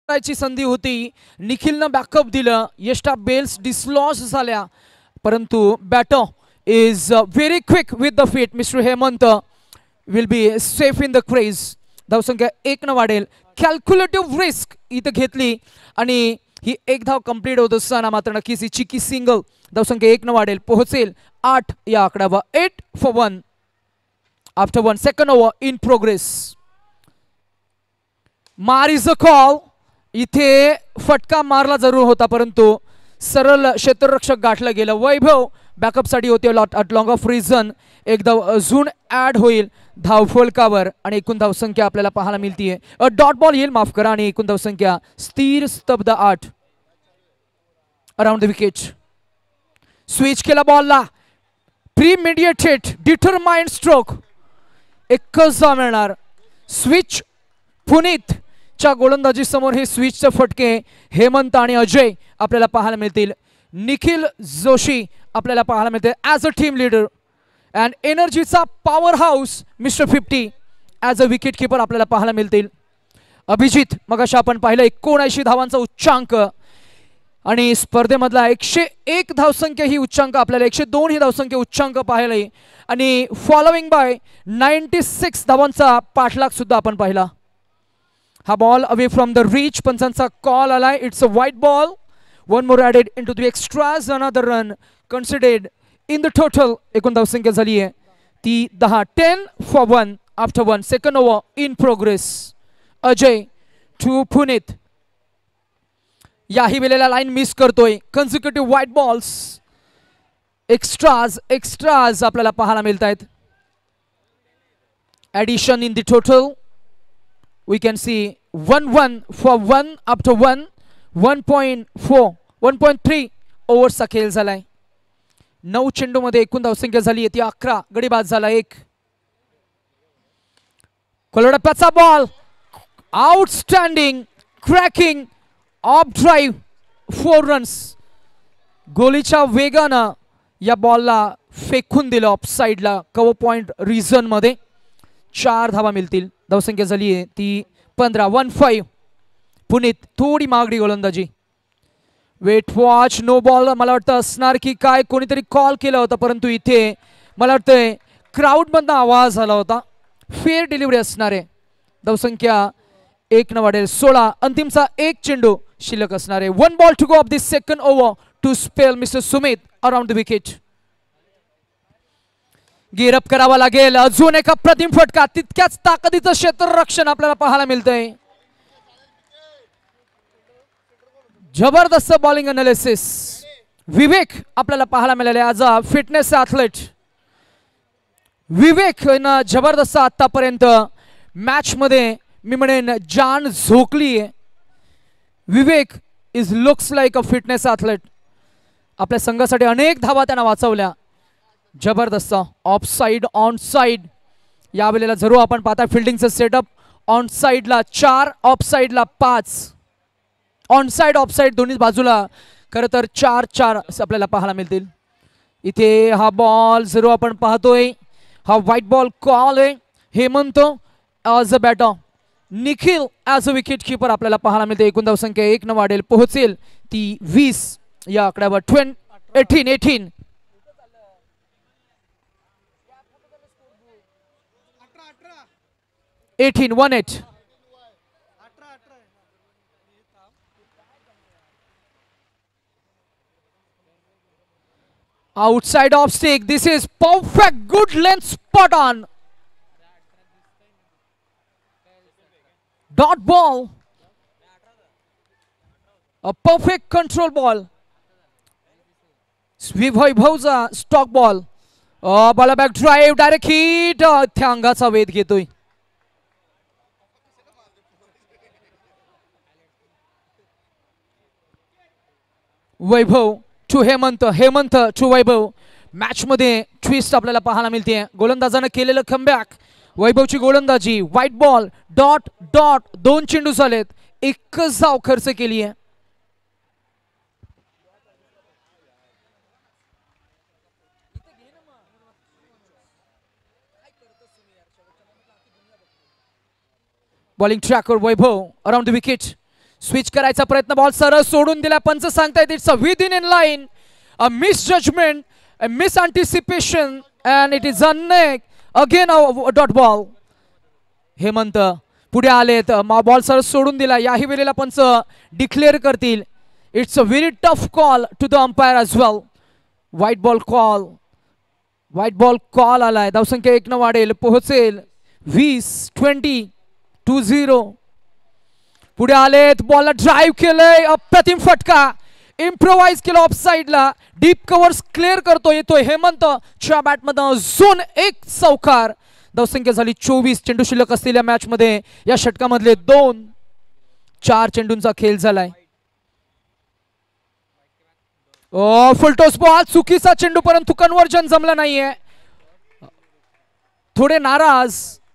करायची संधी होती, निखिलनं बॅकअप दिलं, यष्टा बेल्स डिसलॉस झाल्या, परंतु batter is very quick with the feet. Mister Hemant will be safe in the crease. धावसंख्या 1 न वाढेल. कॅल्क्युलेटिव्ह रिस्क इथं घेतली आणि ही एक धाव कंप्लीट होत असताना मात्र नक्कीच ही चिकी सिंगल धावसंख्या 1 न वाढेल, पोहोचेल 8 या आकड्यावर. 8 for 1 after 1 second over in progress. मार इज अ कॉल. इथे फटका मारला जरूर होता, परंतु सरळ क्षेत्ररक्षक गाठलं गेलं. वैभव बॅकअपसाठी होते अट लॉंग ऑफ रिझन. एक धाव अजून ऍड होईल धावफलकावर आणि एकूण धावसंख्या आपल्याला पाहायला मिळतीये. डॉट बॉल येईल, माफ करा, आणि एकूण धावसंख्या स्थिर स्तब्ध 8 अराउंड द विकेट. स्विच केला बॉलला. प्रीमेडिएटेड डिटरमाइंड स्ट्रोक. एकच धाव मिळणार. स्विच पुनीत च्या गोलंदाजी समोर हे स्विचचे फटके हेमंत आणि अजय आपल्याला पाहायला मिळतील. निखिल जोशी आपल्याला पाहायला मिळते as a team leader and एनर्जीचा power house mister 50 as a wicket keeper आपल्याला पाहायला मिळतील. अभिजित मगाशी आपण पाहिलं 79 धावांचा उच्चांक आणि स्पर्धेमधला 101 धावसंख्या ही उच्चांक आपल्याला 102 ही धावसंख्या उच्चांक पाहायला आणि फॉलोइंग बाय 96 धावांचा पाठलाग सुद्धा आपण पाहिला. हा ball away from the reach. पंचांचा कॉल आलाय. It's a wide ball. One more added into the extras. Another run considered in the total. एकूण धावसंख्या झाली आहे ती 10. 10 for 1 after 1 second over in progress. Ajay to Puneet. याही वेळेला लाईन मिस करतोय. कन्सिक्युटिव्ह व्हाईट बॉल्स. एक्स्ट्राज आपल्याला पाहायला मिळत आहेत. Addition in the total we can see 1-1 for 1 after 1. 1.4 1.3 ओव्हर्सचा खेळ झालाय. 9 चेंडूमध्ये एकूण धावसंख्या झाली आहे ती 11. गडी बाद झाला 1. कोलडप्प्याचा ball. Outstanding cracking off drive 4 runs. गोलीच्या वेगानं या बॉलला फेकून दिलं ऑफ साईडला कव्हर पॉइंट रिझन मध्ये. 4 धावा मिळतील. धावसंख्या झाली आहे ती 15. 1-5. पुनीत थोडी मागडी गोलंदाजी. Weight watch. नो बॉल मला वाटतं असणार की काय, कोणीतरी कॉल केला होता, परंतु इथे मला वाटतंय क्राऊड मधनं आवाज आला होता. फेअर डिलिव्हरी असणार आहे. धावसंख्या 1 न वाढेल. 16. अंतिमचा 1 चेंडू शिल्लक असणार आहे. 1 ball to go of this second over to spell mister Sumit around the wicket. Gear up करावा लागेल. अजून एका प्रतिम फटका. तितक्याच ताकदीचं क्षेत्ररक्षण आपल्याला पाहायला मिळतंय. जबरदस्त बॉलिंग अनालिसिस. विवेक आपल्याला पाहायला मिळाले as a fitness athlete. Vivek जबरदस्त आतापर्यंत मॅच मध्ये मी म्हणेन जान झोकली आहे. Vivek is looks like a fitness athlete. आपल्या संघासाठी अनेक धावा त्यांना वाचवल्या. जबरदस्त. ऑफ साइड ऑन साइड यावेळेला जरूर आपण पाहता फिल्डिंगचं सेटअप. ऑन साइडला 4 ऑफ साइडला 5. ऑन साइड ऑफ साइड दोन्ही बाजूला खरं तर 4-4 आपल्याला पाहायला मिळतील. इथे हा बॉल जरूर आपण पाहतोय. हा व्हाईट बॉल कॉल आहे. Hemant as a batter. Nikhil as a wicket keeper आपल्याला पाहायला मिळते. एकूण धावसंख्या 1 न वाढेल, पोहोचेल ती 20 या आकड्यावर. 18. 18. Outside off stick. This is perfect. Good length. Spot on. Dot ball. A perfect control ball. वैभवचा stock ball. Ball back drive direct hit. त्या अंगाचा वेध घेतोय. Vaibhav to Hemant. Hemant to Vaibhav. Match मध्ये ट्विस्ट आपल्याला पाहायला मिळते. गोलंदाजानं केलेलं कमबॅक. वैभवची गोलंदाजी. White ball. डॉट डॉट 2 चेंडू झालेत. एकच धाव खर्च केली आहे. Bowling tracker Vaibhav around the wicket. Switch करायचा प्रयत्न, बॉल सरळ सोडून दिला. पंच सांगतायत it's a within in line, a misjudgement, a miss anticipation and it is again a dot ball. Hemant पुढे आलेत, बॉल सरळ सोडून दिला. याही वेळेला पंच डिक्लेअर करतील. It's a very tough call to the umpire as well. White ball call, white ball call आलाय. धावसंख्या 1 न वाढेल, पोहोचेल 20-20. पुढे आलेत, बॉलला ड्राईव्ह केलंय, अप्रतिम फटका. इम्प्रोवाइज केलं ऑफ साइडला, डीप कव्हर्स क्लिअर करतो. येतोय हेमंतच्या बॅटमधून झोन 1 चौकार. धावसंख्या झाली 24. चेंडू शिल्लक असलेल्या मॅच मध्ये या षटकामधले 4 चेंडूंचा खेळ झालाय. फुलटॉस बॉल, चुकीचा चेंडू, परंतु कन्व्हर्जन जमलं नाहीये. थोडे नाराज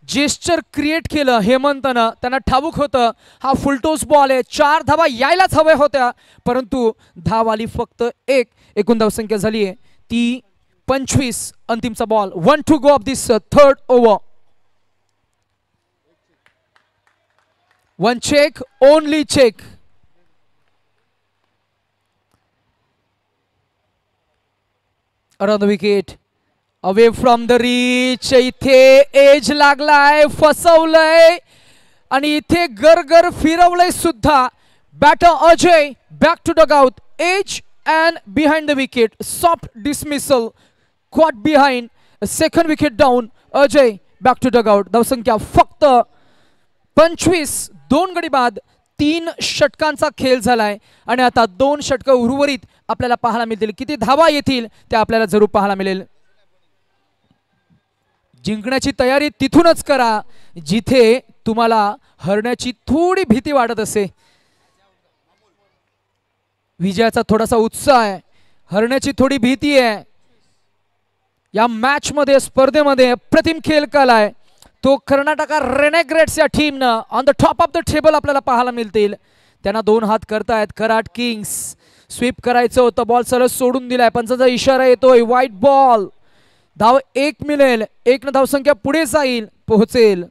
जेस्चर क्रिएट केलं हेमंतनं. त्यांना ठाऊक होतं हा फुलटॉस बॉल आहे, 4 धावा यायलाच हव्या होत्या, परंतु धाव आली फक्त 1. एकूण धावसंख्या झाली आहे ती 25. अंतिमचा ball, 1 to go of this third over. 1 check, only check. Around the wicket, away from the reach. इथे एज लागलाय, फसवलंय आणि इथे गरगर फिरवलंय सुद्धा. Batter Ajay back to dugout, edge and behind the wicket. Soft dismissal, caught behind, second wicket down. Ajay back to dugout. धावसंख्या फक्त 25. 2 गडी बाद 3 षटकांचा खेळ झालाय आणि आता 2 षटक उर्वरित आपल्याला पाहायला मिळतील. किती धावा येतील ते आपल्याला जरूर पाहायला मिळेल. जिंकण्याची तयारी तिथूनच करा जिथे तुम्हाला हरण्याची थोडी भीती वाटत असे. विजयाचा थोडासा उत्साह आहे, हरण्याची थोडी भीती आहे. या मॅच मध्ये, स्पर्धेमध्ये अप्रतिम खेळ केलाय तो कर्नाटका रेनेग्रेड्स या टीमनं. On the top of the table आपल्याला पाहायला मिळतील. त्यांना 2 हात करतायत कराड किंग्स. स्वीप करायचं होतं, बॉल सरळ सोडून दिलाय. पंचाचा इशारा येतोय, व्हाईट बॉल. धाव 1 मिळेल, 1 न धावसंख्या पुढे जाईल, पोहोचेल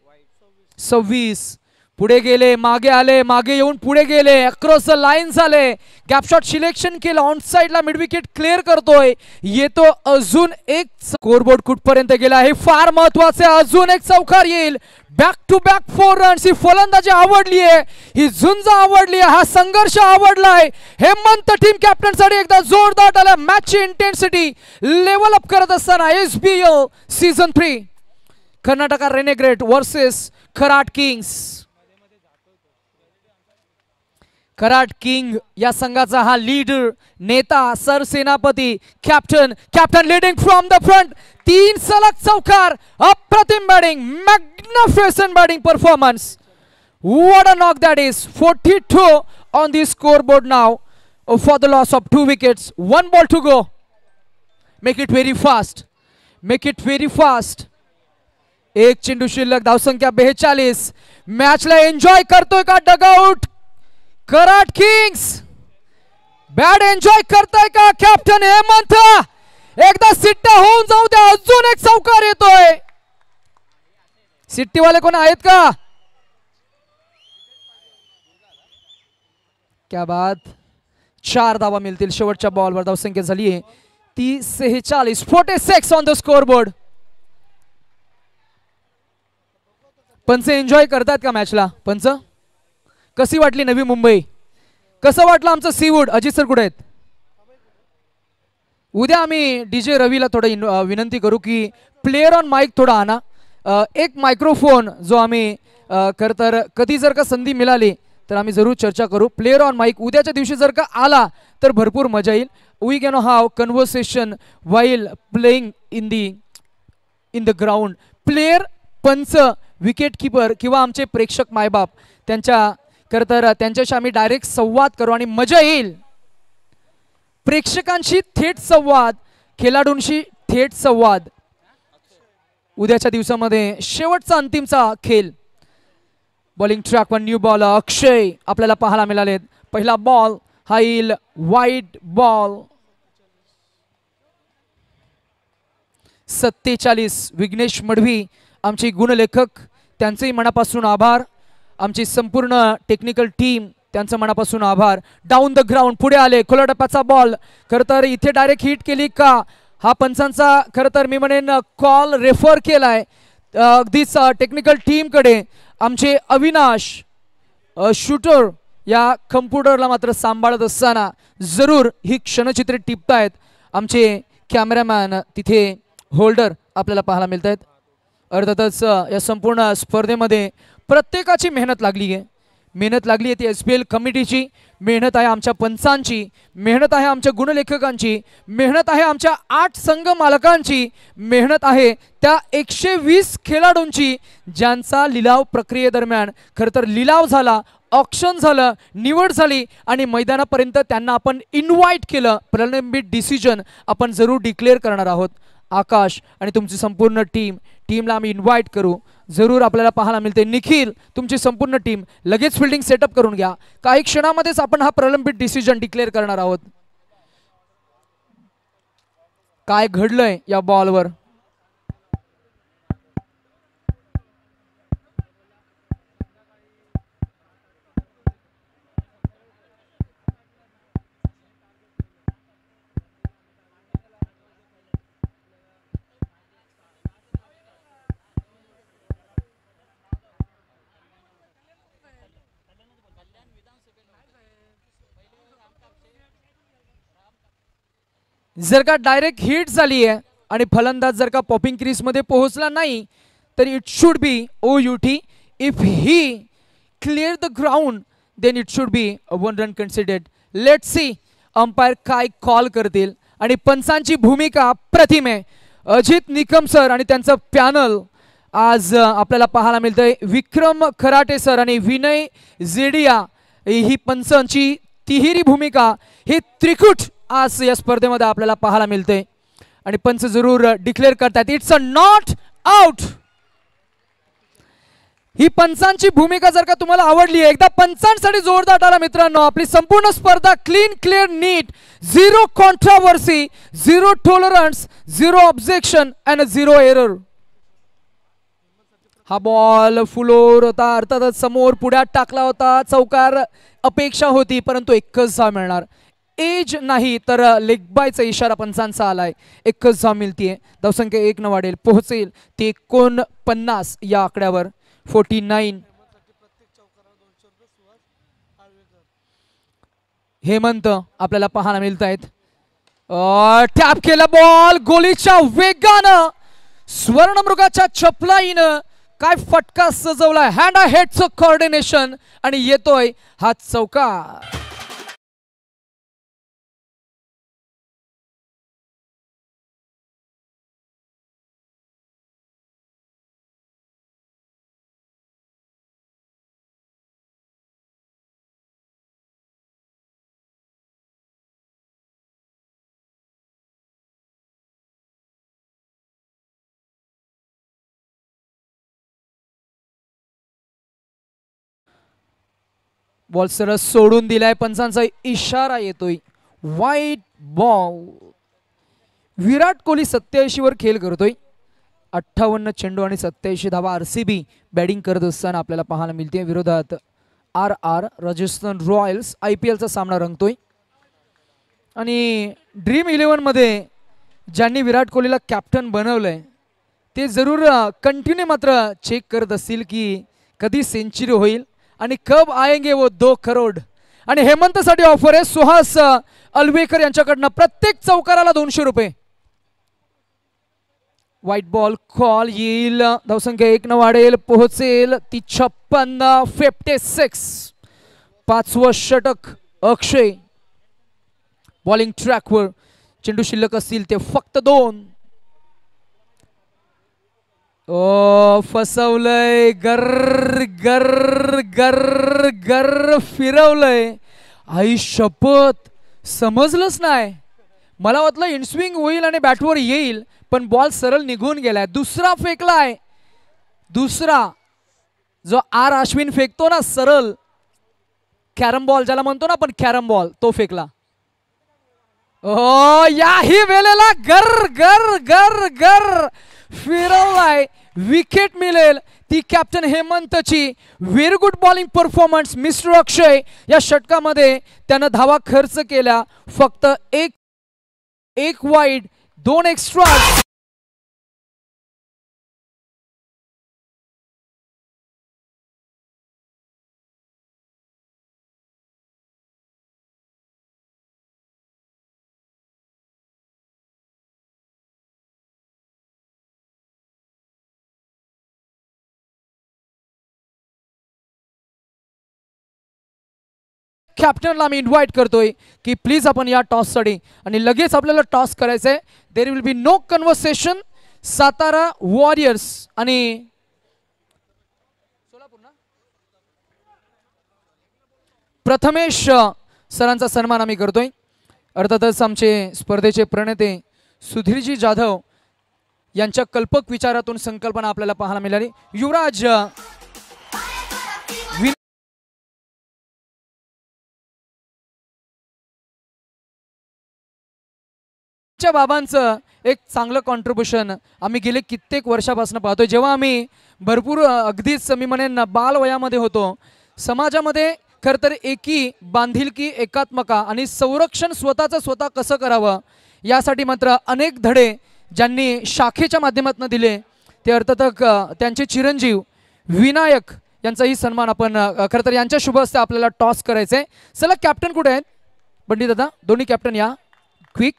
26. पुढे गेले, मागे आले, मागे येऊन पुढे गेले, अक्रॉस द लाईन झाले. गॅप शॉट सिलेक्शन केलं, ऑन साइडला मिड विकेट क्लिअर करतोय. येतो अजून एक. स्कोरबोर्ड कुठपर्यंत गेला हे फार महत्वाचे. अजून एक चौकार येईल. Back to back 4 runs. ही फलंदाजी आवडली आहे, ही झुंज आवडली आहे, हा संघर्ष आवडलाय. हेमंत टीम कॅप्टन साठी एकदा जोरदार आला. मॅचची इंटेन्सिटी लेवल अप करत असताना SBL season 3 Karnataka renegade versus Karad kings. Karad king या संघाचा हा लीडर, नेता, सरसेनापती, captain leading from the front. 3 सलग चौकार, अप्रतिम batting, magnificent batting performance. What a knock that is. 42 on the scoreboard now for the loss of 2 wickets. 1 ball to go. Make it very fast, make it very fast. 1 चेंडू शिल्लक, धावसंख्या 42. मॅचला enjoy करतोय का dugout Karad Kings? Bat enjoy करताय का captain Hemant? एकदा सिट्टा होऊन जाऊ द्या, अजून एक चौकार येतोय. सिट्टीवाले कोण आहेत का? क्या बात. 4 धावा मिळतील शेवटच्या बॉलवर. धावसंख्या झाली आहे ती 46. 46 ऑन द स्कोरबोर्ड. पंच एन्जॉय करतात का मॅचला? पंच, कशी वाटली नवी मुंबई? कसं वाटलं आमचं सीवूड? अजित सर कुठे आहेत? उद्या आम्ही DJ रवीला थोडं विनंती करू की प्लेयर ऑन माईक थोडा आणा. एक मायक्रोफोन जो आम्ही तर कधी जर का संधी मिळाली तर आम्ही जरूर चर्चा करू. प्लेयर ऑन माईक उद्याच्या दिवशी जर का आला तर भरपूर मजा येईल. We can have conversation while playing in the ground. Player, पंच, विकेट कीपर किंवा आमचे प्रेक्षक मायबाप त्यांच्याशी आम्ही डायरेक्ट संवाद करू आणि मजा येईल. प्रेक्षकांशी थेट संवाद, खेळाडूंशी थेट संवाद. उद्याच्या दिवसामध्ये शेवटचा अंतिमचा खेळ. बॉलिंग ट्रॅक वर न्यू बॉल अक्षय आपल्याला पाहायला मिळाले. पहिला बॉल हा येईल वाईट बॉल. 47. विघ्नेश मडवी आमचे गुणलेखक, त्यांचेही मनापासून आभार. आमची संपूर्ण टेक्निकल टीम त्यांचं मनापासून आभार. डाऊन द ग्राउंड पुढे आले. खुल्या टप्प्याचा बॉल. खरं तर इथे डायरेक्ट हिट केली का हा पंचांचा खरं तर मी म्हणेन कॉल रेफर केलाय अगदीच टेक्निकल टीमकडे. आमचे अविनाश शूटर या कम्प्युटरला मात्र सांभाळत असताना जरूर ही क्षणचित्रे टिपतायत. आमचे कॅमेरामॅन तिथे होल्डर आपल्याला पाहायला मिळत आहेत. अर्थातच या संपूर्ण स्पर्धेमध्ये प्रत्येकाची मेहनत लागली आहे. मेहनत लागली आहे ती SPL कमिटीची, मेहनत आहे आमच्या पंचांची, मेहनत आहे आमच्या गुणलेखकांची, मेहनत आहे आमच्या 8 संघ मालकांची, मेहनत आहे त्या 120 खेळाडूंची ज्यांचा लिलाव प्रक्रियेदरम्यान खरं तर लिलाव झाला, ऑक्शन झालं, निवड झाली आणि मैदानापर्यंत त्यांना आपण इन्व्हाइट केलं. प्रलंबित डिसिजन आपण जरूर डिक्लेअर करणार आहोत. आकाश आणि तुमची संपूर्ण टीमला आम्ही इन्व्हाइट करू. जरूर आपल्याला पाहायला मिळते. निखिल तुमची संपूर्ण टीम लगेच फिल्डिंग सेटअप करून घ्या. काही क्षणामध्येच आपण हा प्रलंबित डिसिजन डिक्लेअर करणार आहोत. काय घडलंय या बॉलवर जर का डायरेक्ट हिट झाली आहे आणि फलंदाज जर का पॉपिंग क्रीज मध्ये पोहोचला नाही तर it should be OUT. If he clear the ground then it should be 1 run considered. Let's see umpire काय कॉल करतील आणि पंचांची भूमिका प्रतिम आहे. अजित निकम सर आणि त्यांचं पॅनल आज आपल्याला पाहायला मिळतंय. विक्रम खराटे सर आणि विनय जेडिया ही पंचांची तिहेरी भूमिका, हे त्रिकुट आज या स्पर्धेमध्ये आपल्याला पाहायला मिळते आणि पंच जरूर डिक्लेअर करतात इट्स अ नॉट आउट. ही पंचांची भूमिका जर का तुम्हाला आवडली एकदा पंचांसाठी जोरदार टाळ्या मित्रांनो. आपली संपूर्ण स्पर्धा clean clear neat, 0 controversy, 0 tolerance, 0 objection and 0 error. हा बॉल फुलोर होता, अर्थातच समोर पुढ्यात टाकला होता. चौकार अपेक्षा होती परंतु एकच धाव मिळणार. एज नाही तर लेग बायचा इशारा पंचांचा आलाय. एकच धाव मिळतीये. धावसंख्या 1 न वाढेल, पोहोचेल ते 49 या आकड्यावर. 49. हेमंत आपल्याला पाहायला मिळत आहेत. टॅप केला बॉल गोलीच्या वेगानं, स्वर्णमृगाच्या चपलाईनं काय फटका सजवलाय. हँड हेडचं कोऑर्डिनेशन आणि येतोय हा चौकार. बॉल सरळ सोडून दिलाय. पंचांचा इशारा येतोय वाईट बॉल. विराट कोहली 87 वर खेळ करतोय. 58 चेंडू आणि 87 धावा RCB बॅटिंग करत असताना आपल्याला पाहायला मिळते. विरोधात RR राजस्थान रॉयल्स IPLचा सामना रंगतोय. आणि ड्रीम 11 मध्ये ज्यांनी विराट कोहलीला कॅप्टन बनवलंय ते जरूर कंटिन्यू मात्र चेक करत असतील की कधी सेंचुरी होईल आणि कब आएंगे वो 2 करोड. आणि हेमंतसाठी ऑफर आहे सुहास अलवेकर यांच्याकडनं. प्रत्येक चौकाराला 200 रुपये. व्हाईट बॉल कॉल येईल. धावसंख्या 1 न वाढेल, पोहोचेल ती 56. 56. 5वं षटक अक्षय. बॉलिंग ट्रॅकवर चेंडू शिल्लक असतील ते फक्त 2. ओ फसवलंय. गर गर गर गर फिरवलंय. आई शपथ समजलंच नाही. मला वाटलं इनस्विंग होईल आणि बॅटवर येईल पण बॉल सरळ निघून गेलाय. दुसरा फेकलाय. दुसरा जो R अश्विन फेकतो ना सरळ कॅरम बॉल ज्याला म्हणतो ना आपण कॅरम बॉल, तो फेकला. ओ याही वेळेला गर गर गर गर फिरवलाय. विकेट मिळेल ती कॅप्टन हेमंतची very good bowling performance. Mister Akshay या षटकामध्ये त्यानं धावा खर्च केल्या. फक्त एक वाईड 2 एक्स्ट्रा. कॅप्टनला मी इन्व्हाइट करतोय की प्लीज आपण या टॉससाठी आणि लगेच आपल्याला टॉस करायचंय. There will be no conversation. Satara Warriors आणि प्रथमेश सरांचा सन्मान आम्ही करतोय. अर्थातच आमचे स्पर्धेचे प्रणेते सुधीरजी जाधव यांच्या कल्पक विचारातून संकल्पना आपल्याला पाहायला मिळाली. युवराज बाबांचं एक चांगलं कॉन्ट्रीब्युशन आम्ही गेले कित्येक वर्षापासून पाहतोय. जेव्हा आम्ही भरपूर अगदीच मी म्हणेन बालवयामध्ये होतो, समाजामध्ये खरं तर एकी बांधिलकी एकात्मका आणि संरक्षण स्वतःचं स्वतः कसं करावं यासाठी मात्र अनेक धडे ज्यांनी शाखेच्या माध्यमातून दिले ते अर्थातच त्यांचे चिरंजीव विनायक यांचाही सन्मान आपण खरं तर यांच्या शुभ हस्ते आपल्याला टॉस करायचंय. चला कॅप्टन कुठे आहेत? बंडी दादा, दोन्ही कॅप्टन या क्विक.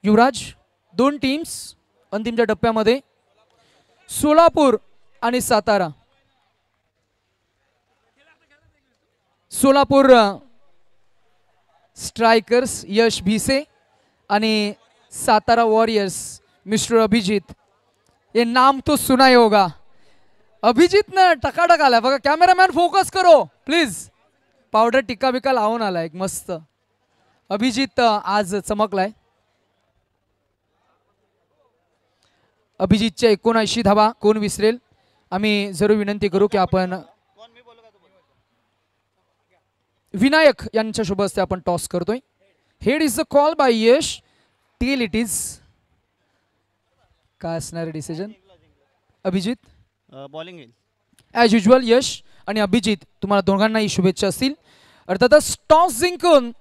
युवराज, 2 टीम्स अंतिमच्या टप्प्यामध्ये, सोलापूर आणि सातारा. सोलापूर स्ट्रायकर्स यश भिसे आणि सातारा वॉरियर्स मिस्टर अभिजीत. ये नाम तो सुना ही होगा. अभिजीत ना टकाटक आलाय बघा. कॅमेरामॅन फोकस करो प्लीज. पावडर टिक्का बिक्का लावून आला एक मस्त. अभिजीत आज चमकलाय. अभिजीतच्या 79 धावा कोण विसरेल. आम्ही जरूर विनंती करू की आपण विनायक यांच्या शुभ हस्ते आपण टॉस करतोय. Head is the call by Yash. Tail it is. काय असणार decision? Abhijeet bowling as usual. Yash आणि अभिजीत तुम्हाला दोघांनाही शुभेच्छा असतील. अर्थातच टॉस जिंकून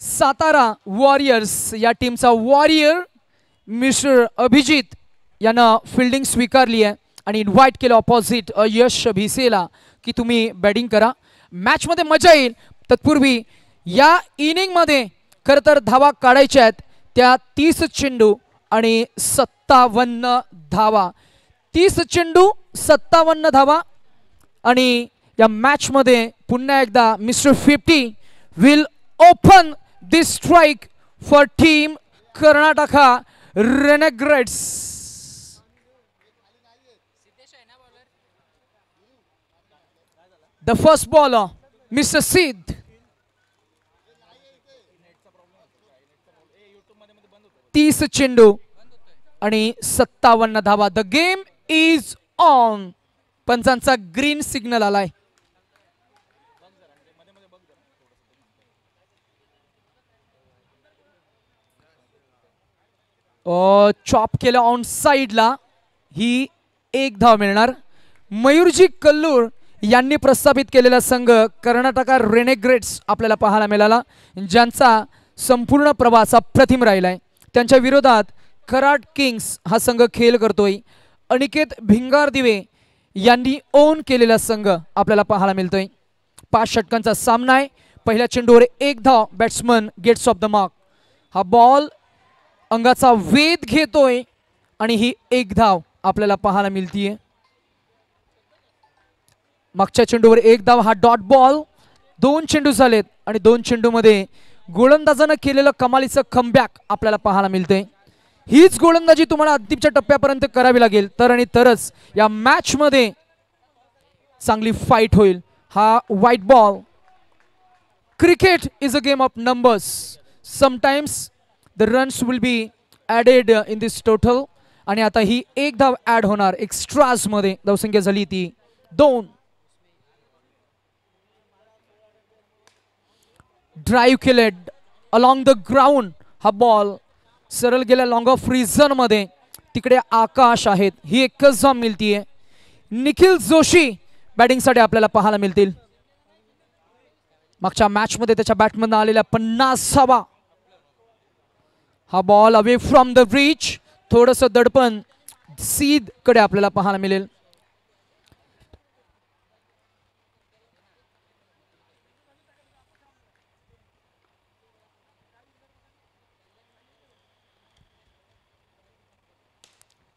सातारा वॉरियर्स या टीमचा वॉरियर मिस्टर अभिजीत यानं फिल्डिंग स्वीकारली आहे आणि इन्व्हाइट केलं ऑपोजिट यश भिसेला की तुम्ही बॅटिंग करा. मॅचमध्ये मजा येईल. तत्पूर्वी या इनिंगमध्ये खरं तर धावा काढायच्या आहेत त्या 30 चेंडू आणि 57 धावा. 30 चेंडू 57 धावा आणि या मॅचमध्ये पुन्हा एकदा mister 50 will open this strike for team Karnataka renegades. The first bowler, Mr. Sid. तीस चेंडू आणि 57 धावा. The game is on. पंचांचा ग्रीन सिग्नल आलाय. चॉप केलं ऑन साइडला. ही 1 धाव मिळणार. मयूरजी कल्लूर यांनी प्रस्थापित केलेला संघ कर्नाटका रेनेग्रेड्स आपल्याला पाहायला मिळाला, ज्यांचा संपूर्ण प्रवास अप्रतिम राहिलाय. त्यांच्या विरोधात कराड किंग्स हा संघ खेळ करतोय. अनिकेत भिंगारदिवे यांनी ओन केलेला संघ आपल्याला पाहायला मिळतोय. 5 षटकांचा सामना आहे. पहिल्या चेंडूवर 1 धाव. Batsman gets off the mark. हा बॉल अंगाचा वेध घेतोय आणि ही 1 धाव आपल्याला पाहायला मिळतीये. मागच्या चेंडूवर 1 धाव. हा डॉट बॉल. 2 चेंडू झालेत आणि 2 चेंडूमध्ये गोलंदाजानं केलेलं कमालीचं कमबॅक आपल्याला पाहायला मिळतंय. हीच गोलंदाजी तुम्हाला अंतिमच्या टप्प्यापर्यंत करावी लागेल तर आणि तरच या मॅच मध्ये चांगली फाईट होईल. हा white ball. Cricket is a game of numbers. Sometimes the runs will be added in this total. आणि आता ही 1 धाव ॲड होणार एक्स्ट्राज मध्ये. धावसंख्या झाली ती 2. ड्राइव्ह केलेड अलॉंग द ग्राउंड. हा बॉल सरळ गेला लॉंग ऑफ रिझन मध्ये. तिकडे आकाश आहेत. ही एकच धाव मिळतीये. निखिल जोशी बॅटिंगसाठी आपल्याला पाहायला मिळतील. मागच्या मॅच मध्ये त्याच्या बॅटमधून आलेला 50वा हा ball away from the reach. थोडस दडपण सीद कडे आपल्याला पाहायला मिळेल.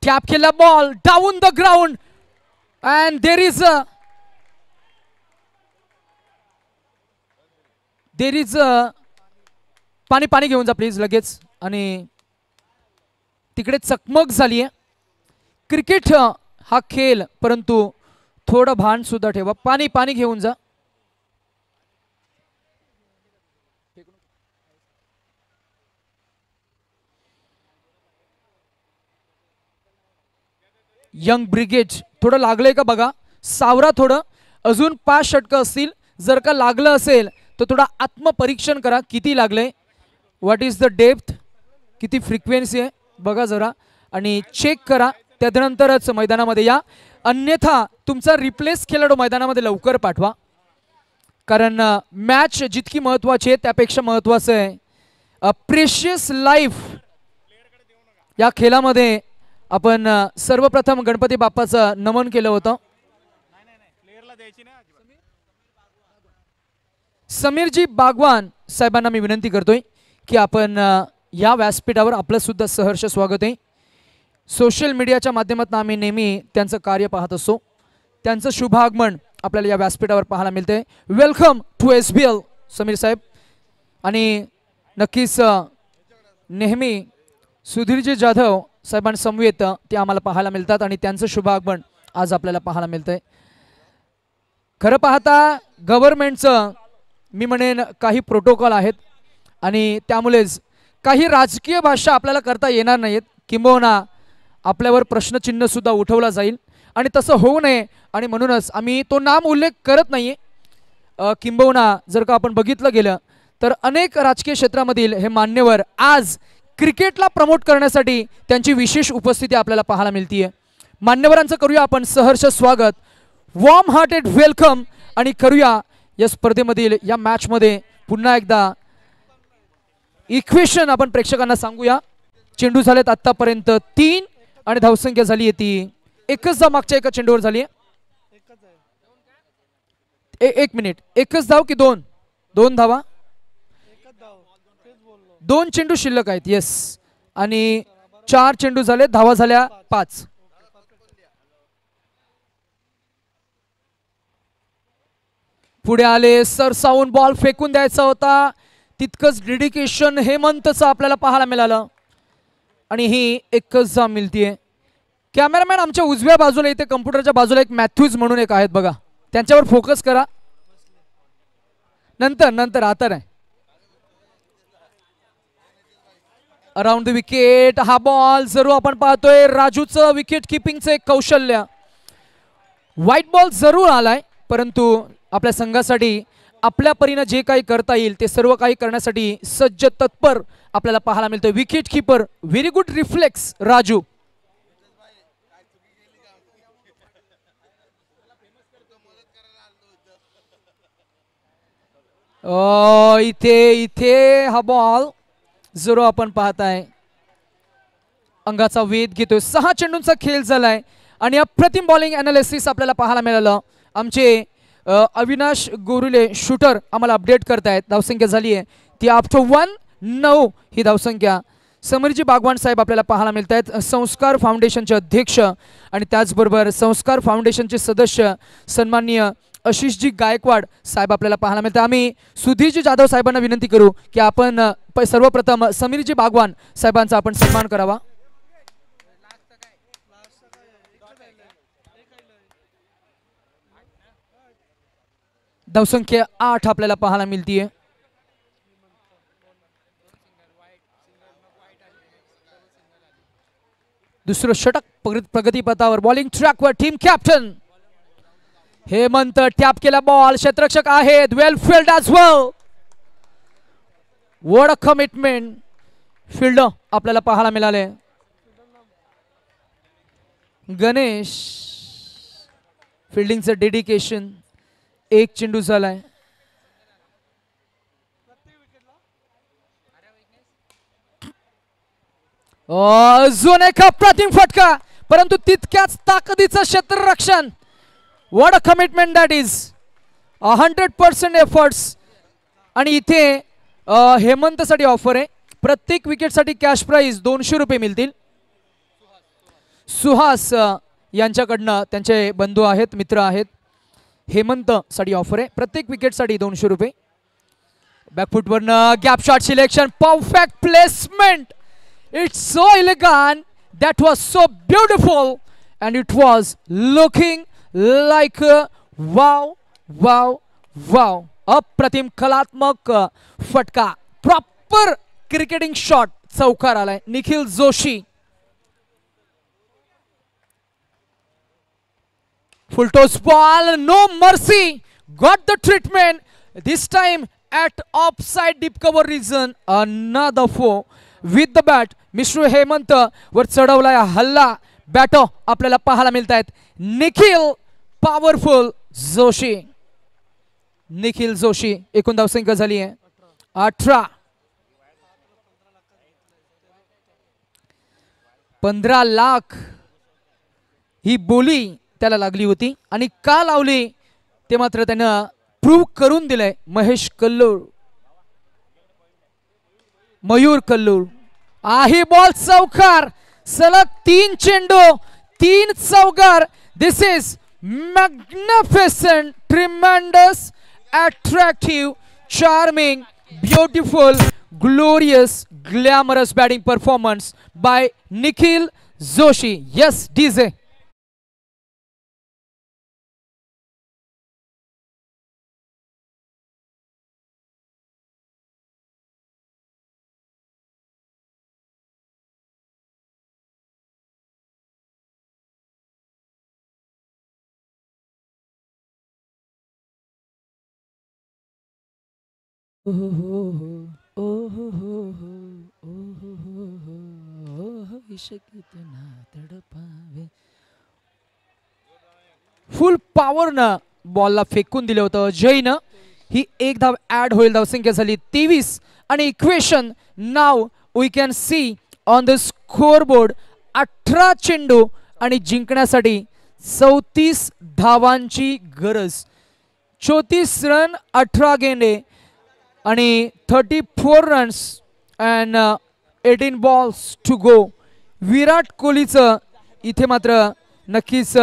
टॅप केला ball down the ground and there is पाणी घेऊन जा प्लीज लगेच. आणि तिकडे चकमक झाली आहे. क्रिकेट हा खेळ, परंतु थोडं भान सुद्धा ठेवा. पाणी घेऊन जा. यंग ब्रिगेड थोडं लागलंय का बघा. सावरा थोडं. अजून 5 षटकं असतील. जर का लागलं असेल तर थोडा आत्मपरीक्षण करा. किती लागलंय, व्हॉट इज द डेप्थ, किती फ्रिक्वेन्सी आहे बघा जरा आणि चेक करा. त्यानंतरच मैदानामध्ये या. अन्यथा तुमचा रिप्लेस खेळाडू मैदानामध्ये लवकर पाठवा. कारण मॅच जितकी महत्वाची आहे त्यापेक्षा महत्वाचं आहे प्रेशियस लाईफ. या खेळामध्ये आपण सर्वप्रथम गणपती बाप्पाचं नमन केलं होतं. समीरजी बागवान साहेबांना मी विनंती करतोय की आपण या व्यासपीठावर आपलं सुद्धा सहर्ष स्वागत आहे. सोशल मीडियाच्या माध्यमातून आम्ही नेहमी त्यांचं कार्य पाहत असतो. त्यांचं शुभ आगमन आपल्याला या व्यासपीठावर पाहायला मिळते. वेलकम टू SBL समीर साहेब. आणि नक्कीच नेहमी सुधीरजी जाधव साहेबांसमवेत ते आम्हाला पाहायला मिळतात आणि त्यांचं शुभ आगमन आज आपल्याला पाहायला मिळतंय. खरं पाहता गव्हर्नमेंटचं मी म्हणेन काही प्रोटोकॉल आहेत आणि त्यामुळेच काही राजकीय भाषा आपल्याला करता येणार नाहीत. किंबहुना आपल्यावर प्रश्नचिन्ह सुद्धा उठवला जाईल आणि तसं होऊ नये आणि म्हणूनच आम्ही तो नाम उल्लेख करत नाहीये. किंबहुना जर का आपण बघितलं गेलं तर अनेक राजकीय क्षेत्रामधील हे मान्यवर आज क्रिकेटला प्रमोट करण्यासाठी त्यांची विशेष उपस्थिती आपल्याला पाहायला मिळतीये. मान्यवरांचं करूया आपण सहर्ष स्वागत. Warm hearted welcome. आणि करूया या स्पर्धेमधील या मॅच मध्ये पुन्हा एकदा इक्वेशन आपण प्रेक्षकांना सांगूया. चेंडू झालेत आतापर्यंत 3 आणि धावसंख्या झाली आहे ती एकच धाव मागच्या एका चेंडूवर झाली आहे. 1 मिनिट. एकच धाव की 2 धावा. 2 चेंडू शिल्लक आहेत. येस. आणि 4 चेंडू झाले. धावा झाल्या 5. पुढे आले सरसावून बॉल फेकून द्यायचा होता. तितकंच डेडिकेशन हेमंतचं आपल्याला पाहायला मिळालं आणि ही एकच धाव मिळतीये. कॅमेरामॅन आमच्या उजव्या बाजूला इथे कम्प्युटरच्या बाजूला एक मॅथ्यूज म्हणून एक आहेत बघा, त्यांच्यावर फोकस करा. नंतर आता नाही. अराउंड द विकेट हा बॉल जरूर आपण पाहतोय. राजूचं विकेट किपिंगचं एक कौशल्य. व्हाईट बॉल जरूर आलाय, परंतु आपल्या संघासाठी आपल्या परीने जे काही करता येईल ते सर्व काही करण्यासाठी सज्ज तत्पर आपल्याला पाहायला मिळतोय. Wicket keeper very good reflex Raju. इथे हा बॉल जरूर आपण पाहताय अंगाचा वेध घेतोय. 6 चेंडूंचा खेळ झालाय आणि अप्रतिम बॉलिंग अनालिसिस आपल्याला पाहायला मिळालं. आमचे अविनाश गोरुले शूटर आम्हाला अपडेट करतायत. धावसंख्या झाली आहे ती आफ्टर 1-9 ही धावसंख्या. समीरजी बागवान साहेब आपल्याला पाहायला मिळत आहेत. संस्कार फाउंडेशनचे अध्यक्ष आणि त्याचबरोबर संस्कार फाउंडेशनचे सदस्य सन्माननीय आशिषजी गायकवाड साहेब आपल्याला पाहायला मिळतात. आम्ही सुधीरजी जाधव साहेबांना विनंती करू की आपण सर्वप्रथम समीरजी बागवान साहेबांचा आपण सन्मान करावा. धावसंख्या 8 आपल्याला पाहायला मिळतीये. दुसरं षटक प्रगतीपथावर. बॉलिंग ट्रॅकवर टीम कॅप्टन हेमंत. टॅप केला बॉल. क्षेत्ररक्षक आहेत. Well field as well. What a commitment. Field आपल्याला पाहायला मिळाले. गणेश फिल्डिंगचं डेडिकेशन. एक चेंडू झालाय. अजून एक अप्रतिम फटका, परंतु तितक्याच ताकदीचं क्षेत्ररक्षण. What a commitment that is. 100% efforts. आणि इथे हेमंतसाठी ऑफर आहे. प्रत्येक विकेटसाठी कॅश प्राइज 200 रुपये मिळतील. सुहास यांच्याकडनं त्यांचे बंधू आहेत, मित्र आहेत. हेमंत साठी ऑफर आहे. प्रत्येक विकेटसाठी 200 रुपये. बॅकफुटवरनं gap shot selection. Perfect placement. It's so elegant. That was so beautiful, and it was looking like a wow. अप्रतिम कलात्मक फटका. प्रॉपर क्रिकेटिंग शॉट चौकार आलाय. Nikhil Joshi. Full toss ball, no mercy. Got the treatment. This time at offside deep cover region. Another four. With the bat mister Hemant वर चढवलाय हल्ला. बॅटो आपल्याला पाहायला मिळत आहेत. निखिल पॉवरफुल जोशी. निखिल जोशी. एकूण धावसंख्या झाली आहे 18. 15 लाख ही बोली त्याला लागली होती आणि का लावली ते मात्र त्यानं प्रूव्ह करून दिलंय. महेश कल्लूर. मयूर कल्लूर. आहे बॉल चौकार. सलग 3 चेंडू 3 चौकार. This is magnificent, tremendous, attractive, charming, beautiful, glorious, glamorous batting performance by Nikhil Joshi. Yes DJ. Full power न बॉलला फेकून दिलं होतं जयनं. ही एक धाव ऍड होईल. धावसंख्या झाली 23. आणि equation now we can see on the score board. 18 चेंडू आणि जिंकण्यासाठी 34 धावांची गरज. 34 रन 18 गेंडे आणि 34 runs and 18 balls to go. Virat कोहलीचं इथे मात्र नक्कीच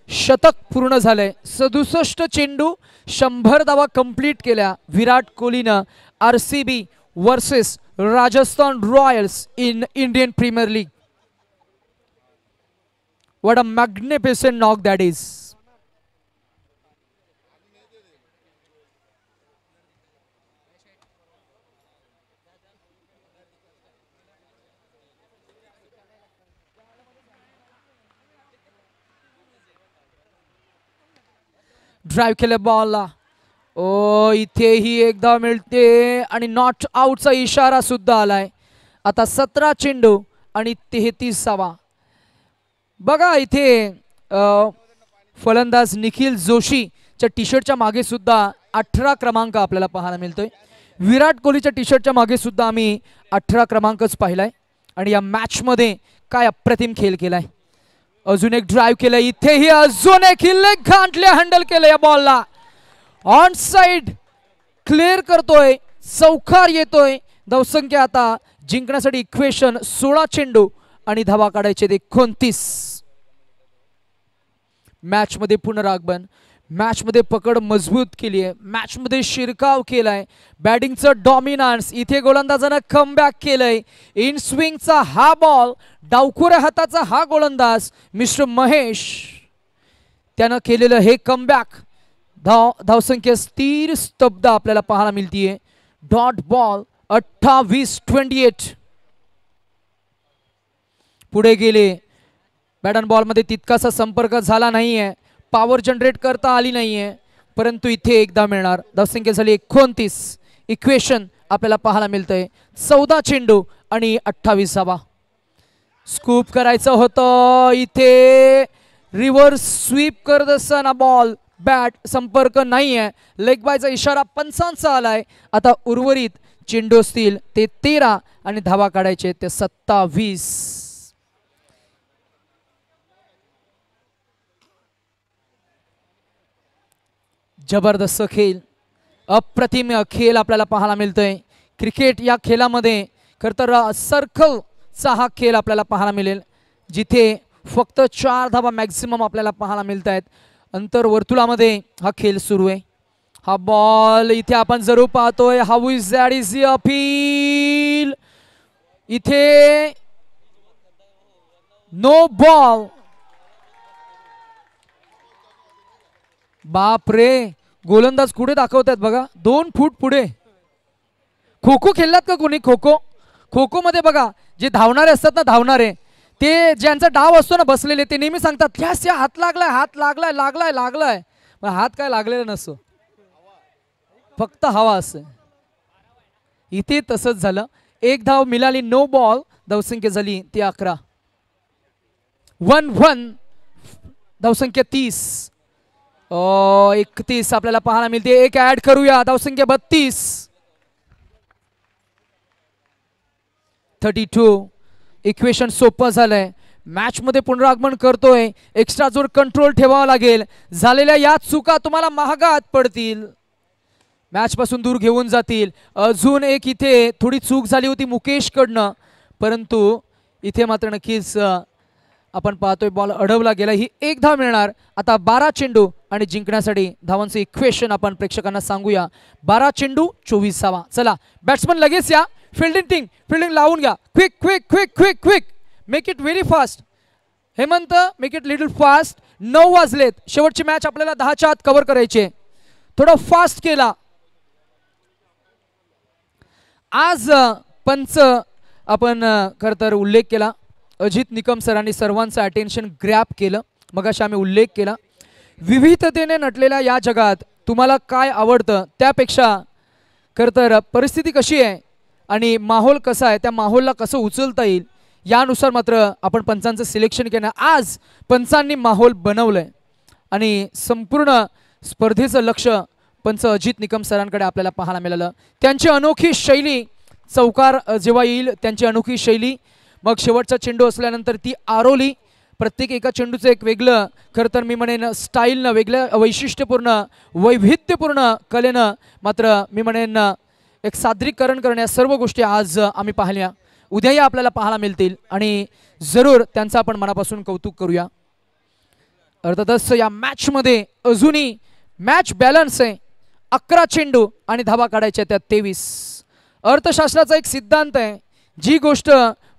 शतक पूर्ण झालंय. 67 चेंडू 100 धावा कंप्लीट केल्या विराट कोहलीनं. RCB versus Rajasthan Royals in Indian Premier League. What a magnificent knock that is. Drive केल्या बॉलला. ओ इथेही एक धाव मिळते आणि नॉट आउटचा इशारा सुद्धा आलाय. आता 17 चेंडू आणि 33 धावा. बघा इथे फलंदाज निखिल जोशीच्या टी शर्टच्या मागे सुद्धा 18 क्रमांक आपल्याला पाहायला मिळतोय. विराट कोहलीच्या टी शर्टच्या मागे सुद्धा आम्ही 18 क्रमांकच पाहिलाय. आणि या मॅच मध्ये काय अप्रतिम खेळ केलाय. अजून एक ड्राइव्ह केलंय. इथेही अजून एक घांटले हँडल केलं या बॉलला. ऑन साइड क्लिअर करतोय. चौकार येतोय. धावसंख्या आता जिंकण्यासाठी इक्वेशन 16 चेंडू आणि धावा काढायचे 29. मॅच मध्ये पुनरागमन. मॅच मध्ये पकड मजबूत केली आहे. मॅच मध्ये शिरकाव केलाय. बॅटिंगचं डॉमिनन्स. इथे गोलंदाजानं कमबॅक केलंय. इन स्विंगचा हा बॉल. डावखुऱ्या हाताचा हा गोलंदाज मिस्टर महेश. त्यानं केलेलं हे कमबॅक. धावसंख्या स्थिर स्तब्ध आपल्याला पाहायला मिळतीये. Dot ball 28-28. पुढे गेले. बॅट अँड बॉल मध्ये तितकासा संपर्क झाला नाहीये. पॉवर जनरेट करता आली नाहीये. परंतु इथे एकदा मिळणार. धावसंख्या झाली 29. इक्वेशन आपल्याला पाहायला मिळतंय 14 चेंडू आणि 28 धावा. स्कूप करायचं होतं इथे रिव्हर्स स्वीप करत असताना बॉल बॅट संपर्क नाहीये. लेग बायचा इशारा पंचांचा आलाय. आता उर्वरित चेंडू असतील ते 13 आणि धावा काढायचे ते 27. जबरदस्त खेळ, अप्रतिम खेळ आपल्याला पाहायला मिळतोय. क्रिकेट या खेळामध्ये खरं तर सर्कलचा हा खेळ आपल्याला पाहायला मिळेल जिथे फक्त 4 धावा मॅक्सिमम आपल्याला पाहायला मिळत आहेत. अंतर्वर्तुळामध्ये हा खेळ सुरू आहे. हा बॉल इथे आपण जरूर पाहतोय. How is that is the appeal. इथे नो बॉल. बाप रे, गोलंदाज कुठे दाखवतात बघा, 2 फूट पुढे. खो खो खेळलात का कोणी? खो खो, खो खो मध्ये बघा जे धावणारे असतात ना, धावणारे ते ज्यांचा डाव असतो ना बसलेले, ते नेहमी सांगतात यस या हात लागलाय, हात लागलाय, लागलाय लागलाय. हात काय लागलेला नसतो, फक्त हवा असते. इथे तसंच झालं. 1 धाव मिळाली, नो बॉल. धावसंख्या झाली ती 11. 1-1. धावसंख्या 30. 31 आपल्याला पाहायला मिळते. एक ऍड करूया, धावसंख्या 32. 32. इक्वेशन सोपं झालंय. मॅच मध्ये पुनरागमन करतोय. एक्स्ट्रा जोर कंट्रोल ठेवावा लागेल. झालेल्या या चुका तुम्हाला महागात पडतील, मॅच पासून दूर घेऊन जातील. अजून एक इथे थोडी चूक झाली होती मुकेश कडनं, परंतु इथे मात्र नक्कीच आपण पाहतोय बॉल अडवला गेला. ही 1 धाव मिळणार. आता 12 चेंडू आणि जिंकण्यासाठी धावांचं इक्वेशन आपण प्रेक्षकांना सांगूया. 12 चेंडू 24 धावा. चला बॅट्समन लगेच या. फिल्डिंग लावून घ्या. Quick quick quick quick quick, make it very fast. Hemant, make it little fast. 9 वाजलेत. शेवटची मॅच आपल्याला 10च्या आत कव्हर करायचे. थोडं फास्ट केला. आज पंच आपण खरं तर उल्लेख केला. अजित निकम सरांनी सर्वांचं अटेन्शन ग्रॅब केलं. मगाशी आम्ही उल्लेख केला, विविधतेने नटलेल्या या जगात तुम्हाला काय आवडतं त्यापेक्षा खरं तर परिस्थिती कशी आहे आणि माहोल कसा आहे, त्या माहोलला कसं उचलता येईल यानुसार मात्र आपण पंचांचं सिलेक्शन केलं. आज पंचांनी माहोल बनवलंय आणि संपूर्ण स्पर्धेचं लक्ष पंच अजित निकम सरांकडे आपल्याला पाहायला मिळालं. त्यांची अनोखी शैली, चौकार जेव्हा येईल त्यांची अनोखी शैली, मग शेवटचा चेंडू असल्यानंतर ती आरोली. प्रत्येक एका चेंडूचं एक वेगळं खरं तर मी म्हणेन स्टाईलनं, वेगळ्या वैशिष्ट्यपूर्ण वैविध्यपूर्ण कलेनं मात्र मी म्हणेन एक सादरीकरण करण्या सर्व गोष्टी आज आम्ही पाहिल्या. उद्याही आपल्याला पाहायला मिळतील आणि जरूर त्यांचं आपण मनापासून कौतुक करूया. अर्थातच या मॅचमध्ये अजूनही मॅच बॅलन्स आहे. 11 चेंडू आणि धावा काढायच्या त्या 23. अर्थशास्त्राचा एक सिद्धांत आहे, जी गोष्ट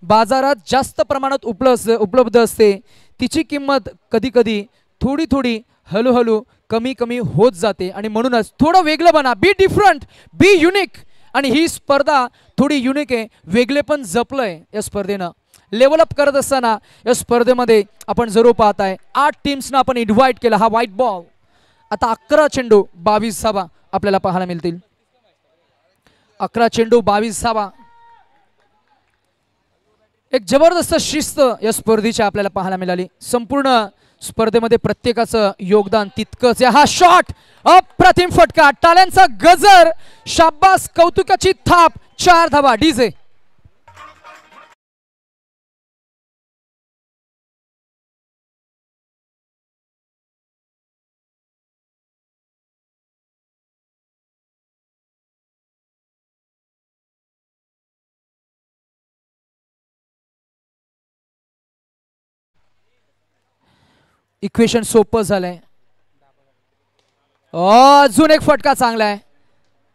बाजारात जास्त प्रमाणात उपलब्ध असते तिची किंमत कधी कधी थोडी थोडी हळूहळू कमी कमी होत जाते. आणि म्हणूनच थोडं वेगळं बना, बी डिफरंट, बी युनिक. आणि ही स्पर्धा थोडी युनिक आहे, वेगळे पण जपलंय या स्पर्धेनं. लेवलअप करत असताना या स्पर्धेमध्ये आपण जरूर पाहताय 8 टीम्सना आपण इन्व्हाइट केला. हा व्हाईट बॉल. आता 11 चेंडू 22 धावा आपल्याला पाहायला मिळतील. 11 चेंडू 22 धावा. एक जबरदस्त शिस्त या स्पर्धेची आपल्याला पाहायला मिळाली. संपूर्ण स्पर्धेमध्ये प्रत्येकाचं योगदान तितकंच आहे. हा शॉट अप्रतिम फटका, टाळ्यांचा गजर, शाबास, कौतुकाची थाप. 4 धावा. डीजे इक्वेशन सोपं झालंय. अजून एक फटका चांगला आहे.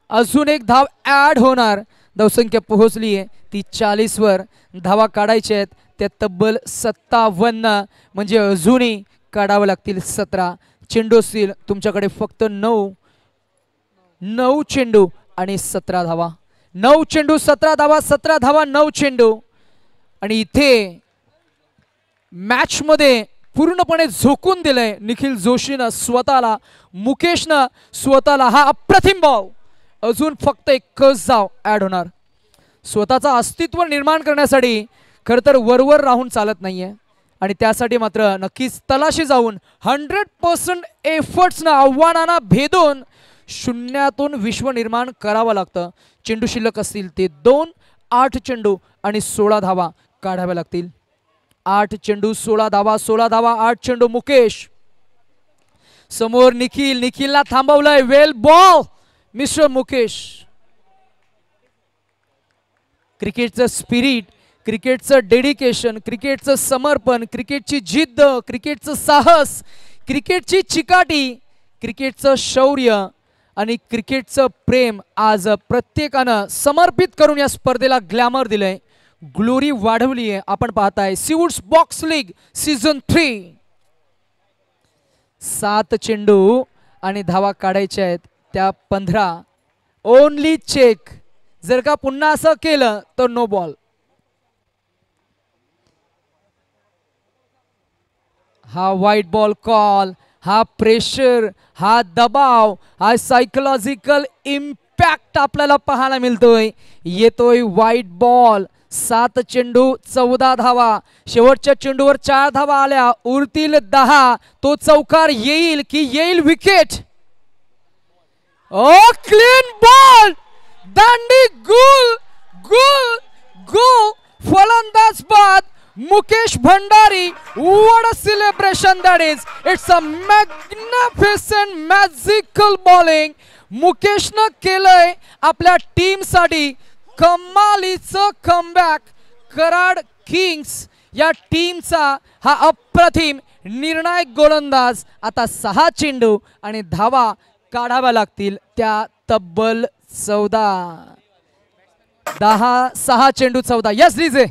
अजून एक धाव ऍड होणार. धावसंख्या पोहोचली आहे ती 40 वर. धावा काढायच्या आहेत त्या तब्बल 57, म्हणजे अजूनही काढावं लागतील 17 चेंडू असतील तुमच्याकडे. फक्त 9 चेंडू आणि 17 धावा. 9 चेंडू 17 धावा, 17 धावा 9 चेंडू. आणि इथे मॅच मध्ये पूर्णपणे झोकून दिलंय निखिल जोशीनं स्वतःला, मुकेशनं स्वतःला. हा अप्रतिम बॉल. अजून फक्त 1च धाव ऍड होणार. स्वतःचा अस्तित्व निर्माण करण्यासाठी खरं तर वरवर राहून चालत नाहीये आणि त्यासाठी मात्र नक्कीच तलाशी जाऊन 100% एफर्ट्सनं आव्हानांना भेदून शून्यातून विश्व निर्माण करावं लागतं. चेंडू शिल्लक असतील ते 2, 8 चेंडू आणि 16 धावा काढाव्या लागतील. 8 चेंडू 16 धावा, 16 धावा 8 चेंडू. मुकेश समोर निखिल, निखिलला थांबवलंय. वेल बॉल मिस्टर मुकेश. क्रिकेटचं स्पिरिट, क्रिकेटचं डेडिकेशन, क्रिकेटचं समर्पण, क्रिकेटची जिद्द, क्रिकेटचं साहस, क्रिकेटची चिकाटी, क्रिकेटचं शौर्य आणि क्रिकेटचं प्रेम आज प्रत्येकानं समर्पित करून या स्पर्धेला ग्लॅमर दिलंय, ग्लोरी वाढवली आहे. आपण पाहताय सीवूड्स बॉक्स लीग सीझन 3. 7 चेंडू आणि धावा काढायच्या आहेत त्या 15. Only check. जर का पुन्हा असं केलं तर नो बॉल. हा व्हाईट बॉल कॉल, हा प्रेशर, हा दबाव, हा सायकोलॉजिकल इम्पॅक्ट आपल्याला पाहायला मिळतोय. येतोय व्हाईट बॉल. 7 चेंडू 14 धावा. शेवटच्या चेंडूवर 4 धावा आल्या, उरतील 10. तो चौकार येईल की येईल विकेट. ओ क्लीन बॉल. दांडी गुल गुल गुल. फलंदाज बाद Mukesh Bhandari. What a celebration that is. It's a magnificent magical bowling. मुकेशनं केलंय आपल्या टीम साठी कमालीचं कमबॅक. कराड किंग्स या टीमचा हा अप्रतिम निर्णायक गोलंदाज. आता 6 चेंडू आणि धावा काढाव्या लागतील त्या तब्बल 14. 10 6 चेंडू 14. Yes DJ.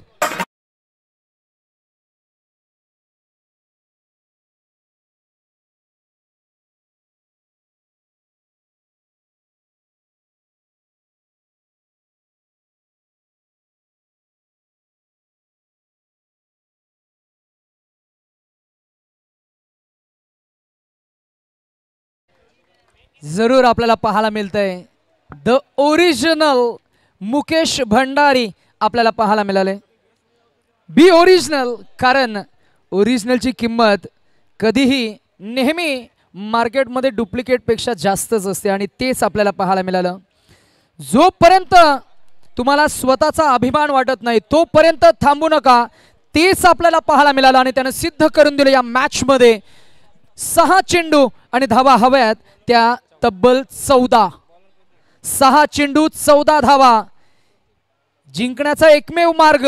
जरूर आपल्याला पाहायला मिळतंय द ओरिजिनल मुकेश भंडारी आपल्याला पाहायला मिळाले. बी ओरिजिनल, कारण ओरिजिनलची किंमत कधीही नेहमी मार्केटमध्ये डुप्लिकेट पेक्षा जास्तच असते आणि तेच आपल्याला पाहायला मिळालं. जोपर्यंत तुम्हाला स्वतःचा अभिमान वाटत नाही तोपर्यंत थांबू नका. तेच आपल्याला पाहायला मिळालं आणि त्यानं सिद्ध करून दिलं या मॅच मध्ये. 6 चेंडू आणि धावा हव्यात त्या तब्बल 14. 6 चेंडू 14 धावा. जिंकण्याचा एकमेव मार्ग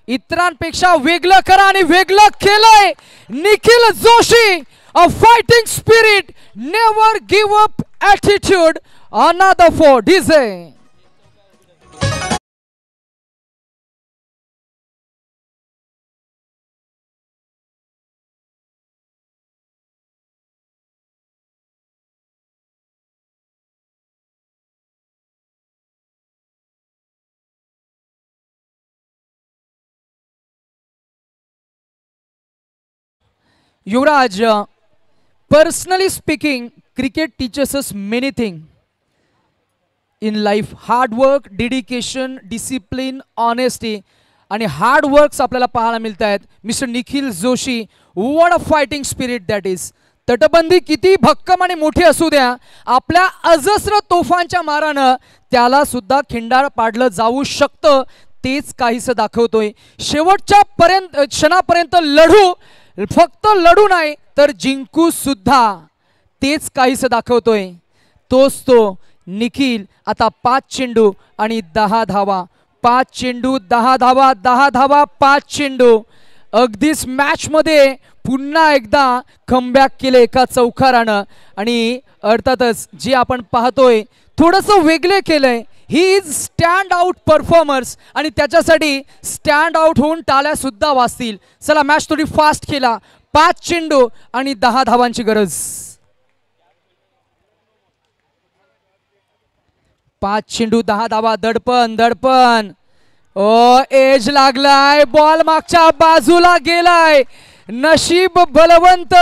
इतरांपेक्षा वेगळं करा आणि वेगळं केलंय Nikhil Joshi. A fighting spirit, never give up attitude. Another 4 DJ. Yuvraj, personally speaking, cricket teaches us many things in life. Hard work, dedication, discipline, honesty आणि हार्ड वर्क्स आपल्याला पाहायला मिळत आहेत. Mister Nikhil Joshi, what a fighting spirit that is. तटबंदी किती भक्कम आणि मोठी असू द्या, आपल्या अजस्र तोफांच्या मारानं त्याला सुद्धा खिंडार पाडलं जाऊ शकतं. तेच काहीसं दाखवतोय. शेवटच्या क्षणापर्यंत लढू, फक्त लढू नाही तर जिंकू सुद्धा. तेच काहीसं दाखवतोय. तोच तो निखिल. आता 5 चेंडू आणि 10 धावा. 5 चेंडू 10 धावा, 10 धावा 5 चेंडू. अगदीच मॅच मध्ये पुन्हा एकदा कमबॅक केले एका चौकारानं आणि अर्थातच जे आपण पाहतोय थोडंसं वेगळे केलंय. He is stand out performers आणि त्याच्यासाठी स्टँड आउट होऊन टाळ्या सुद्धा वाजतील. चला मॅच थोडी फास्ट केला. 5 चेंडू आणि 10 धावांची गरज. 5 चेंडू 10 धावा. दडपण दडपण. ओ एज लागलाय. बॉल मागच्या बाजूला गेलाय. नशीब Balwant.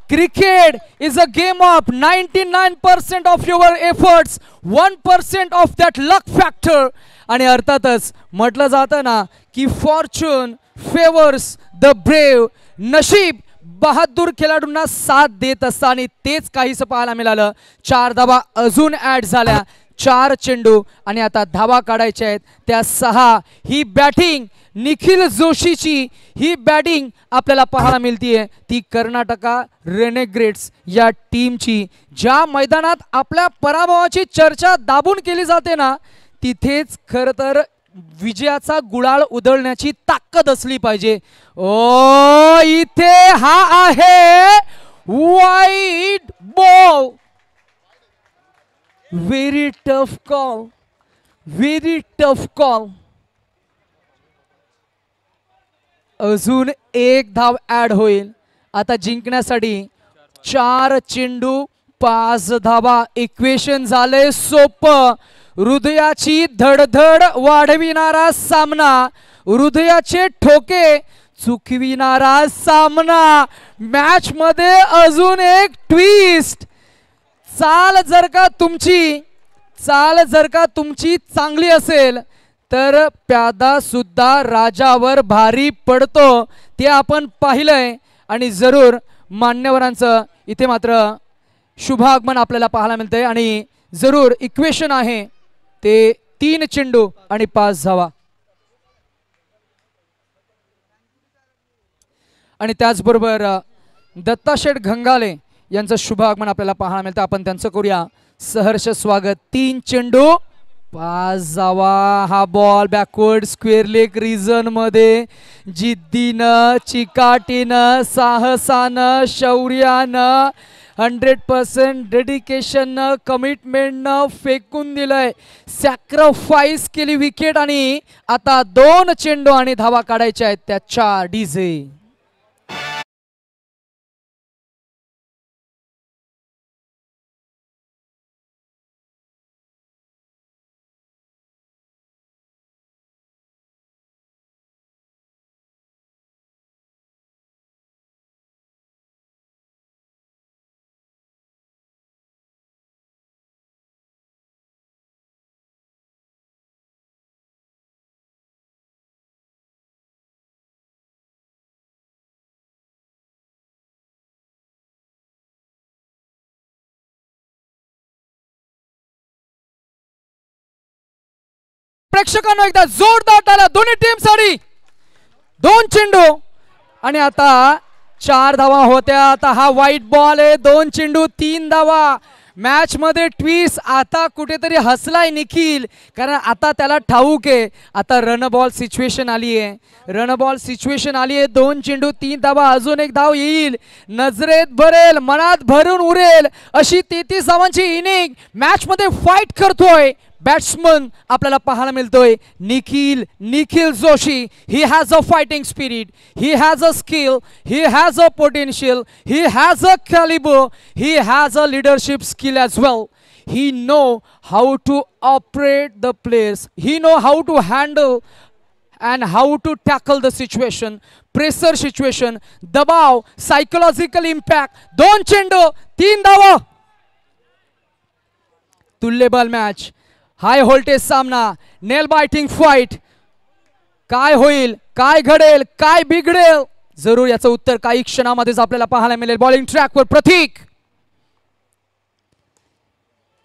Cricket is a game of 99% of your efforts, 1% of that luck factor. आणि अर्थातच म्हटलं जातं ना की फॉर्च्यून फेवर्स द ब्रेव, नशीब बहादूर खेळाडूंना साथ देत असतं आणि तेच काहीसं पाहायला मिळालं. 4 धावा अजून ऍड झाल्या, 4 चेंडू आणि आता धावा काढायच्या आहेत त्या 6. ही बॅटिंग निखिल जोशीची, ही बॅटिंग आपल्याला पाहायला मिळतीये ती कर्नाटका रेनेग्रेड्स या टीमची. ज्या मैदानात आपल्या पराभवाची चर्चा दाबून केली जाते ना तिथेच खरं तर विजयाचा गुलाल उधळण्याची ताकद असली पाहिजे. ओ इथे हा आहे wide ball. Very tough call, very tough call. अजून 1 धाव ऍड होईल. आता जिंकण्यासाठी 4 चेंडू 5 धावा. इक्वेशन झाले सोपं. हृदयाची धडधड वाढविणारा सामना, हृदयाचे ठोके चुकविणारा सामना. मॅच मध्ये अजून एक ट्विस्ट. चाल जर का तुमची चांगली असेल तर प्यादा सुद्धा राजावर भारी पडतो. ते आपण पाहिलंय आणि जरूर मान्यवरांचं इथे मात्र शुभागमन आपल्याला पाहायला मिळतंय. आणि जरूर इक्वेशन आहे ते 3 चेंडू आणि 5 धावा. आणि त्याचबरोबर दत्ताशेठ घंगाले यांचं शुभागमन आपल्याला पाहायला मिळतं. आपण त्यांचं करूया सहर्ष स्वागत. 3 चेंडू 5 धावा. हा ball backward square leg region मध्ये जिद्दीनं, चिकाटीनं, साहसानं, शौर्यानं, 100% डेडिकेशन कमिटमेंटनं फेकून दिलंय. सॅक्रिफाईस केली विकेट आणि आता 2 चेंडू आणि धावा काढायच्या आहेत त्या 4. डीजे प्रेक्षकांनो एकदा जोरदार टाळ्या दोन्ही टीम साठी. 2 चेंडू आणि आता 4 धावा होत्या. आता हा व्हाईट बॉल आहे. 2 चेंडू 3 धावा. मॅच मध्ये ट्विस्ट. आता कुठेतरी हसलाय निखिल कारण आता त्याला ठाऊक आहे आता रन बॉल सिच्युएशन आली आहे. रन बॉल सिच्युएशन आली आहे. 2 चेंडू 3 धावा. अजून एक धाव येईल, नजरेत भरेल, मनात भरून उरेल अशी 33 धावांची इनिंग मॅच मध्ये फाईट करतोय बॅट्समन आपल्याला पाहायला मिळतोय Nikhil Joshi. He has a fighting spirit, he has a skill, he has a potential, he has a Calibri, he has a leadership skill as well. He know how to operate the players, he know how to handle and how to tackle the situation, pressure situation, दबाव, psychological impact. 2 चेंडू 3 धावा. तुल्यबल match, high voltage सामना, नेल biting fight. काय होईल, काय घडेल, काय बिघडेल जरूर याचं उत्तर काही क्षणामध्येच आपल्याला पाहायला मिळेल. बॉलिंग ट्रॅकवर प्रतीक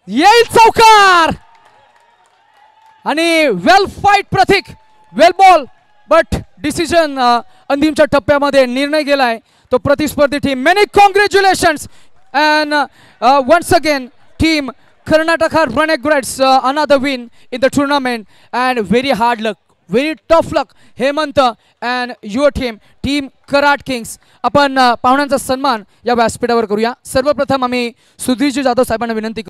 येईल चौकार आणि well fight Pratik, well ball but decision अंतिमच्या टप्प्यामध्ये निर्णय गेलाय तो प्रतिस्पर्धी team. Many congratulations and once again team Karnataka Renegades, another win in the tournament and very hard luck, very tough luck Hemant and your team Karat Kings. आपण पाहुण्यांचा सन्मान या व्यासपीठावर करूया. सर्वप्रथम आम्ही सुधीरजी जाधव साहेबांना विनंती